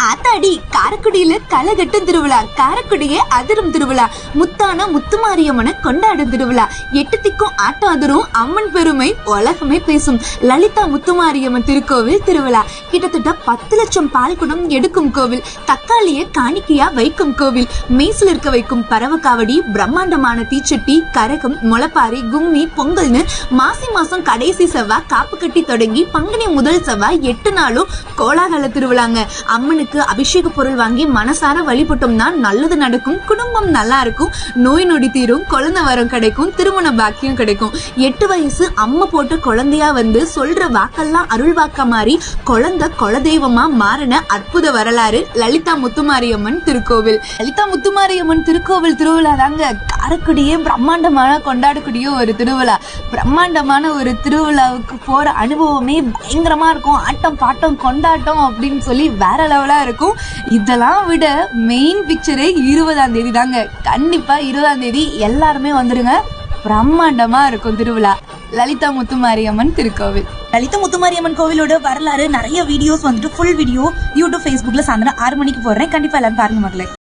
ஆத்தாடி, காரைக்குடியில களகட்டும் திருவிழா, காரைக்குடியே அதிரும் திருவிழா, முத்தான முத்துமாரியம்மனை கொண்டாடும் திருவிழா, 8 திக்கும் ஆட்டம் அதிரும் அம்மன் பெருமை உலகமே பேசும் லலிதா முத்துமாரியம்மன் திருக்கோவில் திருவிழா. கிட்டத்தட்ட 10 லட்சம் பால் குடம் எடுக்கும் கோவில், தக்காளியை காணிக்கையா வைக்கும் கோவில், மெய்சில் இருக்க வைக்கும் பறவை காவடி, பிரம்மாண்டமான தீச்சட்டி, கரகம், முளைப்பாரி, கும்மி, பொங்கல்னு மாசி மாசம் கடைசி செவ்வாய் காப்பு கட்டி தொடங்கி பங்குனி முதல் செவ்வாய் 8 நாளும் கோலாகல திருவிழாங்க. அம்மனுக்கு அபிஷேக பொருள் வாங்கி மனசார வழிபட்டோம்னா நல்லது நடக்கும், குடும்பம் நல்லா இருக்கும், நோய் நொடி தீரும், குழந்தை வரம் கிடைக்கும், திருமண பாக்கியம் கிடைக்கும். 8 வயசு அம்மா போட்டு குழந்தையா வந்து சொல்ற வாக்கெல்லாம் அருள் வாக்கா மாறி குழந்தை குலதெய்வமா மாறின அற்புத வரலாறு லலிதா முத்துமாரியம்மன் திருக்கோவில். லலிதா முத்துமாரியம்மன் திருக்கோவில் திருவிழா தாங்க காரைக்குடியே பிரம்மாண்டமான கொண்டாடக்கூடிய ஒரு திருவிழா. பிரம்மாண்டமான ஒரு திருவிழாவுக்கு போற அனுபவமே பயங்கரமா இருக்கும். ஆட்டம் பாட்டம் கொண்டாட்டம் அப்படின்னு சொல்லி வேற லெவலா இருக்கும். இதெல்லாம் விட மெயின் பிக்சரே 20ஆம் தேதி தாங்க. கண்டிப்பா 20ஆம் தேதி எல்லாருமே வந்துருங்க. பிரம்மாண்டமா இருக்கும் திருவிழா லலிதா முத்துமாரியம்மன் திருக்கோவில். லலிதா முத்துமாரியம்மன் கோவிலோட வரலாறு நிறைய வீடியோஸ் வந்துட்டு ஃபுல் வீடியோ யூடியூப், ஃபேஸ்புக்ல சாயந்தரம் 6 மணிக்கு போடுறேன். கண்டிப்பா எல்லாரும் பாருங்க மகளே.